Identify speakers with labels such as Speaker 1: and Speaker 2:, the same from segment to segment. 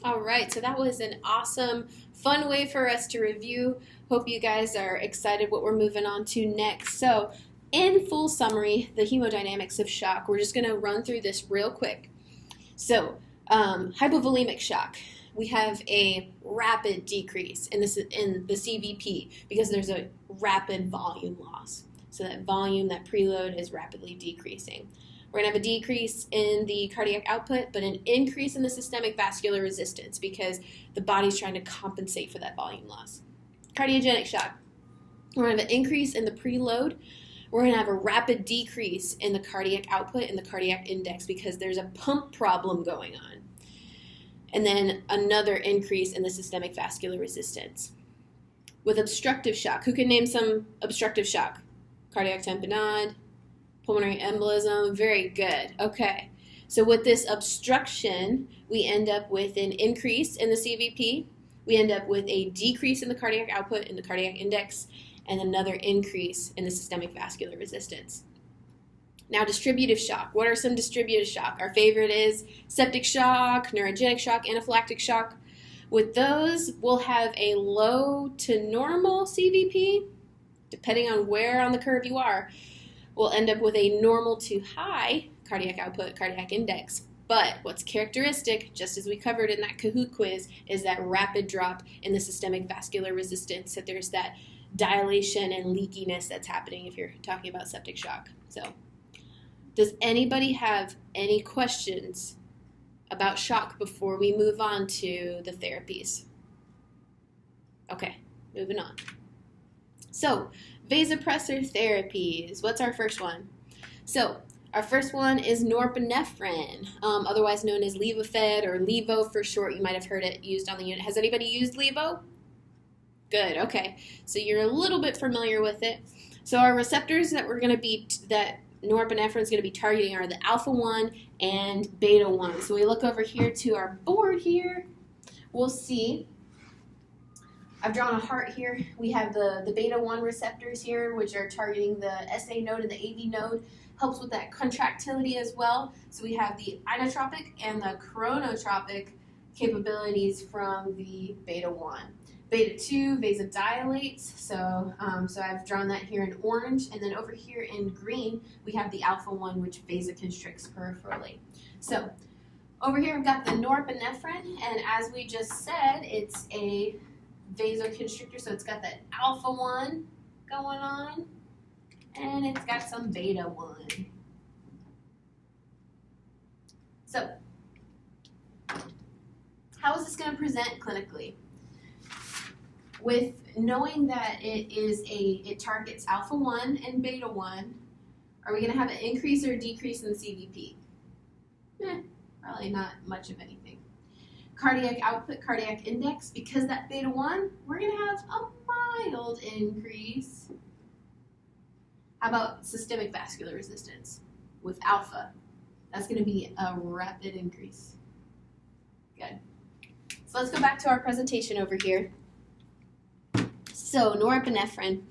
Speaker 1: All right, so that was an awesome, fun way for us to review. Hope you guys are excited what we're moving on to next. So, in full summary, the hemodynamics of shock, we're just going to run through this real quick. So, hypovolemic shock, we have a rapid decrease in the CVP because there's a rapid volume loss. So that volume, that preload is rapidly decreasing. We're going to have a decrease in the cardiac output, but an increase in the systemic vascular resistance because the body's trying to compensate for that volume loss. Cardiogenic shock, we're going to have an increase in the preload. We're going to have a rapid decrease in the cardiac output and the cardiac index because there's a pump problem going on. And then another increase in the systemic vascular resistance. With obstructive shock, who can name some obstructive shock? Cardiac tamponade, pulmonary embolism, very good. Okay, so with this obstruction, we end up with an increase in the CVP, we end up with a decrease in the cardiac output and the cardiac index, and another increase in the systemic vascular resistance. Now, distributive shock. What are some distributive shock? Our favorite is septic shock, neurogenic shock, anaphylactic shock. With those, we'll have a low to normal CVP, depending on where on the curve you are. We'll end up with a normal to high cardiac output, cardiac index. But what's characteristic, just as we covered in that Kahoot quiz, is that rapid drop in the systemic vascular resistance. So there's that dilation and leakiness that's happening if you're talking about septic shock. So, does anybody have any questions about shock before we move on to the therapies? Okay, moving on. So, vasopressor therapies. What's our first one? So, our first one is norepinephrine, otherwise known as Levophed or Levo for short. You might have heard it used on the unit. Has anybody used Levo? Good, okay. So you're a little bit familiar with it. So our receptors that we're going to be, that norepinephrine is going to be targeting are the alpha-1 and beta-1. So we look over here to our board here. We'll see, I've drawn a heart here. We have the beta-1 receptors here, which are targeting the SA node and the AV node. Helps with that contractility as well. So we have the inotropic and the chronotropic capabilities from the beta-1. Beta-2 vasodilates, so I've drawn that here in orange, and then over here in green, we have the alpha-1, which vasoconstricts peripherally. So over here, we've got the norepinephrine, and as we just said, it's a vasoconstrictor, so it's got that alpha-1 going on, and it's got some beta-1. So, how is this going to present clinically? With knowing that it targets alpha-1 and beta-1, are we going to have an increase or decrease in the CVP? Probably not much of anything. Cardiac output, cardiac index, because that beta-1, we're going to have a mild increase. How about systemic vascular resistance with alpha? That's going to be a rapid increase. Good. So let's go back to our presentation over here. So norepinephrine,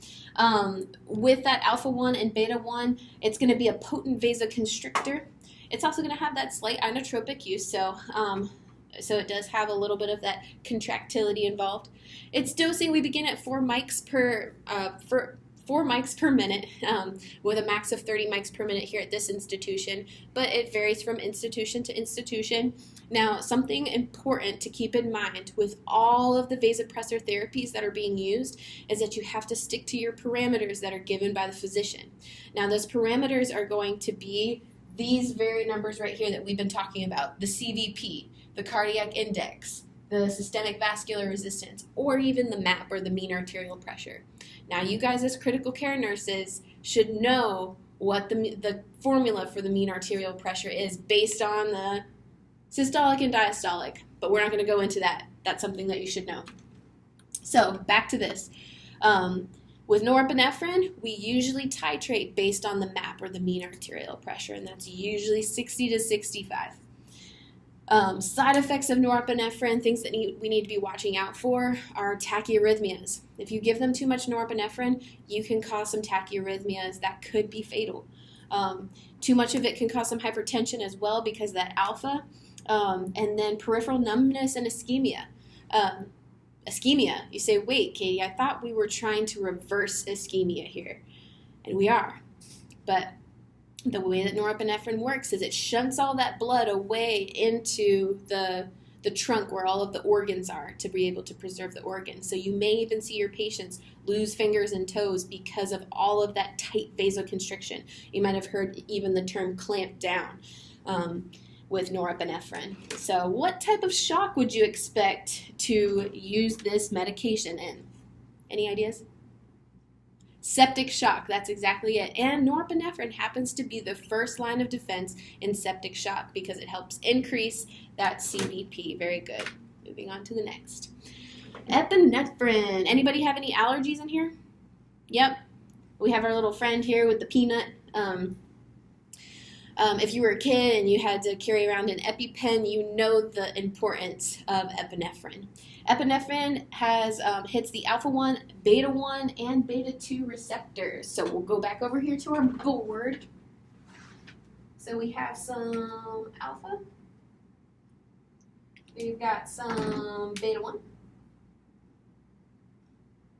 Speaker 1: with that alpha-1 and beta-1, it's going to be a potent vasoconstrictor. It's also going to have that slight inotropic use, so it does have a little bit of that contractility involved. Its dosing, we begin at 4 mics per minute, with a max of 30 mics per minute here at this institution, but it varies from institution to institution. Now, something important to keep in mind with all of the vasopressor therapies that are being used is that you have to stick to your parameters that are given by the physician. Now, those parameters are going to be these very numbers right here that we've been talking about, the CVP, the cardiac index, the systemic vascular resistance, or even the MAP, or the mean arterial pressure. Now, you guys as critical care nurses should know what the formula for the mean arterial pressure is based on the systolic and diastolic, but we're not going to go into that. That's something that you should know. So, back to this. With norepinephrine, we usually titrate based on the MAP, or the mean arterial pressure, and that's usually 60 to 65. Side effects of norepinephrine, things that we need to be watching out for, are tachyarrhythmias. If you give them too much norepinephrine, you can cause some tachyarrhythmias that could be fatal. Too much of it can cause some hypertension as well, because that alpha And then peripheral numbness and ischemia. Ischemia, you say, wait, Katie, I thought we were trying to reverse ischemia here. And we are. But the way that norepinephrine works is it shunts all that blood away into the trunk where all of the organs are to be able to preserve the organs. So you may even see your patients lose fingers and toes because of all of that tight vasoconstriction. You might have heard even the term clamp down with norepinephrine. So what type of shock would you expect to use this medication in? Any ideas? Septic shock, that's exactly it. And norepinephrine happens to be the first line of defense in septic shock because it helps increase that CVP. Very good. Moving on to the next. Epinephrine. Anybody have any allergies in here? Yep. We have our little friend here with the peanut. If you were a kid and you had to carry around an EpiPen, you know the importance of epinephrine. Epinephrine hits the alpha-1, beta-1, and beta-2 receptors. So we'll go back over here to our board. So we have some alpha. We've got some beta-1.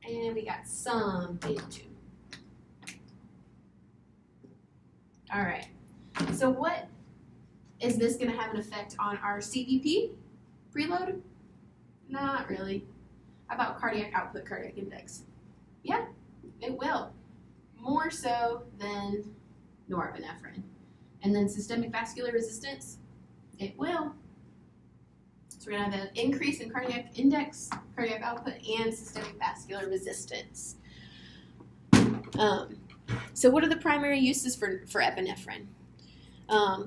Speaker 1: And we got some beta-2. All right. So what is this going to have an effect on our CVP preload? Not really. How about cardiac output, cardiac index? Yeah, it will. More so than norepinephrine. And then systemic vascular resistance? It will. So we're going to have an increase in cardiac index, cardiac output, and systemic vascular resistance. So what are the primary uses for epinephrine?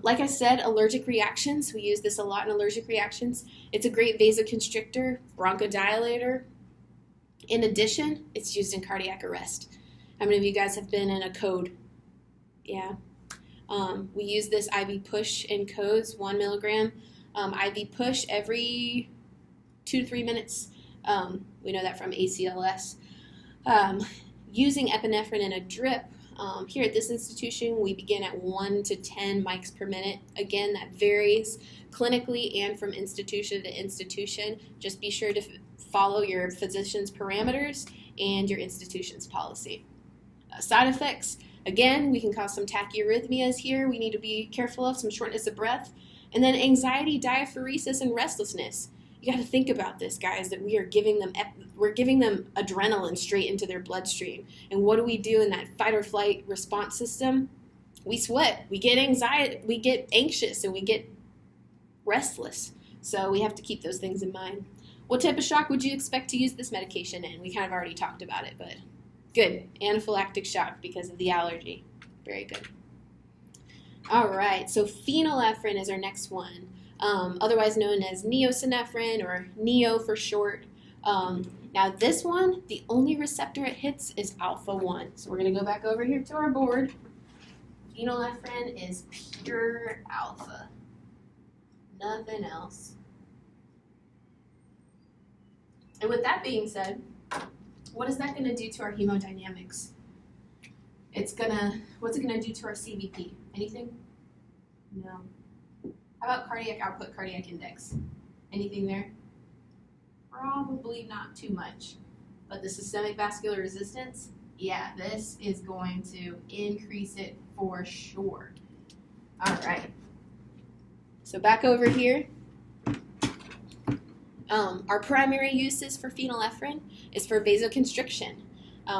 Speaker 1: Like I said, allergic reactions. We use this a lot in allergic reactions. It's a great vasoconstrictor, bronchodilator. In addition, it's used in cardiac arrest. How many of you guys have been in a code? Yeah. We use this IV push in codes, 1 milligram IV push every 2 to 3 minutes. We know that from ACLS. Using epinephrine in a drip, here at this institution, we begin at 1 to 10 mics per minute. Again, that varies clinically and from institution to institution. Just be sure to follow your physician's parameters and your institution's policy. Side effects, again, we can cause some tachyarrhythmias here. We need to be careful of some shortness of breath. And then anxiety, diaphoresis, and restlessness. You got to think about this, guys, that we're giving them adrenaline straight into their bloodstream. And what do we do in that fight or flight response system? We sweat, we get anxiety, we get anxious, and we get restless. So we have to keep those things in mind. What type of shock would you expect to use this medication in? We kind of already talked about it, but good. Anaphylactic shock because of the allergy. Very good. All right, so phenylephrine is our next one. Otherwise known as neosynephrine or neo for short. Now this one, the only receptor it hits is alpha-1. So we're going to go back over here to our board. Phenylephrine is pure alpha. Nothing else. And with that being said, what is that going to do to our hemodynamics? What's it going to do to our CVP? Anything? No. How about cardiac output, cardiac index? Anything there? Probably not too much. But the systemic vascular resistance, yeah, this is going to increase it for sure. All right. So back over here. Our primary uses for phenylephrine is for vasoconstriction.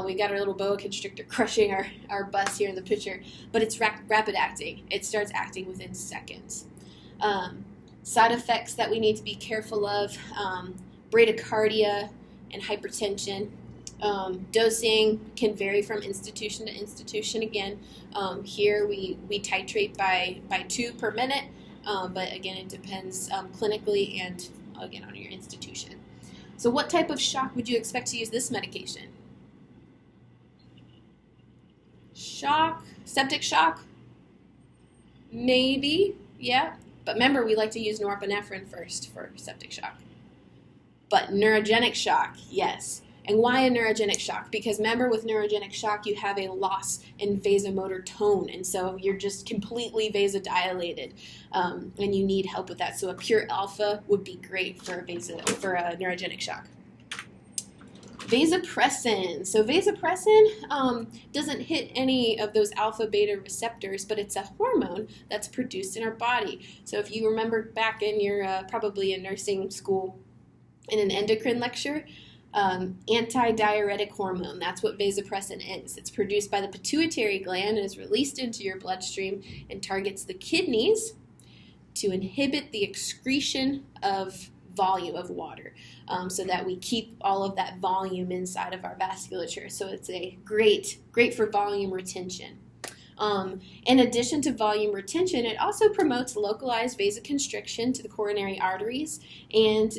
Speaker 1: We've got our little boa constrictor crushing our bus here in the picture, but it's rapid acting. It starts acting within seconds. Side effects that we need to be careful of, bradycardia and hypertension. Dosing can vary from institution to institution. Again, here we titrate by 2 per minute, but again, it depends clinically and again on your institution. So what type of shock would you expect to use this medication? Shock, septic shock? Maybe, yeah. But remember, we like to use norepinephrine first for septic shock. But neurogenic shock, yes. And why a neurogenic shock? Because remember, with neurogenic shock, you have a loss in vasomotor tone, and so you're just completely vasodilated, and you need help with that. So a pure alpha would be great for a neurogenic shock. Vasopressin. So vasopressin doesn't hit any of those alpha beta receptors, but it's a hormone that's produced in our body. So if you remember back in your probably in nursing school in an endocrine lecture, antidiuretic hormone, that's what vasopressin is. It's produced by the pituitary gland and is released into your bloodstream and targets the kidneys to inhibit the excretion of volume of water, so that we keep all of that volume inside of our vasculature. So it's a great for volume retention. In addition to volume retention, it also promotes localized vasoconstriction to the coronary arteries and